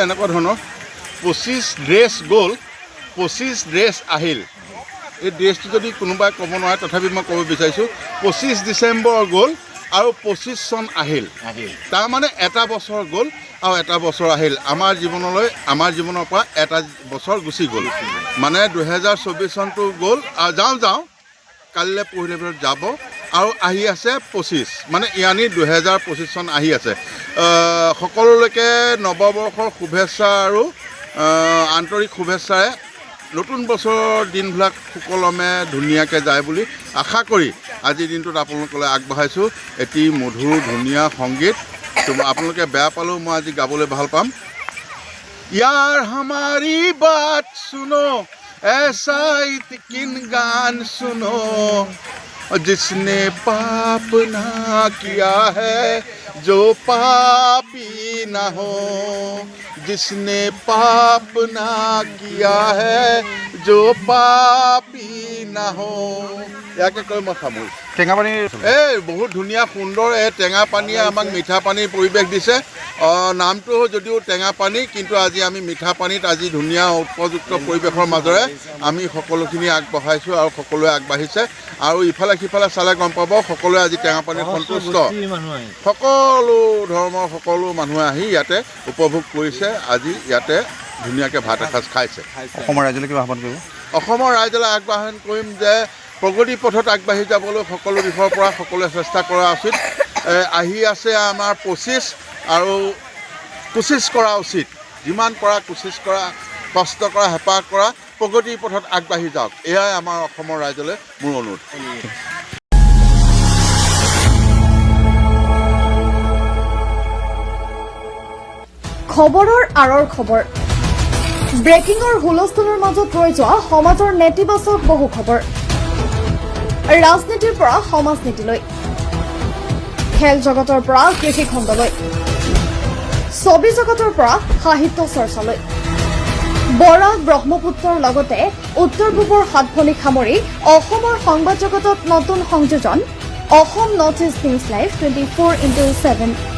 এনেকুৱা ধৰণৰ 25 ড্ৰেছ গ'ল 25 ড্ৰেছ আহিল এই ড্ৰেছটো যদি কোনোবাই ক'ব নোৱাৰে তথাপি মই ক'ব বিচাৰিছোঁ 25 ডিচেম্বৰ গ'ল আৰু 25 চন আহিল তাৰমানে এটা বছৰ গ'ল আৰু এটা বছৰ আহিল আমাৰ জীৱনৰ পৰা এটা বছৰ গুচি গ'ল মানে 2024 চনটো গ'ল আৰু যাওঁ কালিলৈ পৰহিলৈ ভিতৰত যাব আৰু আহি আছে 25 মানে ইয়ানি 2025 চন আহি আছে সকলোলৈকে নৱবৰ্ষৰ শুভেচ্ছা আৰু আন্তৰিক শুভেচ্ছাৰে নতুন বছৰৰ দিনবিলাক সুকলমে ধুনীয়াকৈ যায় বুলি আশা কৰি আজিৰ দিনটোত আপোনালোকলৈ আগবঢ়াইছোঁ এটি মধুৰ ধুনীয়া সংগীত আপোনালোকে বেয়া পালেও মই আজি গাবলৈ ভাল পাম यार हमारी बात सुनो ऐसा किन गान सुनो जिसने पाप ना किया है जो पापी ना हो जिसने पाप ना किया है जो पापी ना हो याके কৈ মই সামৰিছোঁ টেঙা পানী বহুত ধুনীয়া সুন্দৰ এই টেঙা পানীয়ে আমাক মিঠা পানীৰ পৰিৱেশ দিছে নামটো যদিও টেঙা পানী কিন্তু আজি আমি মিঠা পানীত আজি ধুনীয়া উপযুক্ত পৰিৱেশৰ মাজৰে আমি সকলোখিনি আগবঢ়াইছোঁ আৰু সকলোৱে আগবাঢ়িছে আৰু ইফালে সিফালে চালে গম পাব সকলোৱে আজি টেঙা পানীত সন্তুষ্ট সকলো ধৰ্মৰ সকলো মানুহে আহি ইয়াতে উপভোগ কৰিছে আজি ইয়াতে ধুনীয়াকৈ ভাত এসাঁজ খাইছে অসমৰ ৰাইজলৈ কিবা আহ্বান কৰিব অসমৰ ৰাইজলৈ আহ্বান কৰিম যে প্ৰগতি পথত আগবাঢ়ি যাবলৈ সকলো দিশৰ পৰা সকলোৱে চেষ্টা কৰা উচিত আহি আছে আমাৰ 25 আৰু কোচিছ কৰা উচিত যিমান পৰা কোচিছ কৰা কষ্ট কৰা হেঁপাহ কৰা প্ৰগতিৰ পথত আগবাঢ়ি যাওক এয়াই আমাৰ অসমৰ ৰাইজলৈ মোৰ অনুৰোধ খবৰৰ আঁৰৰ খবৰ ব্ৰেকিংৰ হুলস্থুলৰ মাজত ৰৈ যোৱা সমাজৰ নেতিবাচক বহু খবৰ ৰাজনীতিৰ পৰা সমাজনীতিলৈ খেল জগতৰ পৰা কৃষি খণ্ডলৈ ছবি জগতৰ পৰা সাহিত্য চৰ্চালৈ বৰাক ব্ৰহ্মপুত্ৰৰ লগতে উত্তৰ পূবৰ সাতভনী সামৰি অসমৰ সংবাদ জগতত নতুন সংযোজন Assam north east news live 24/7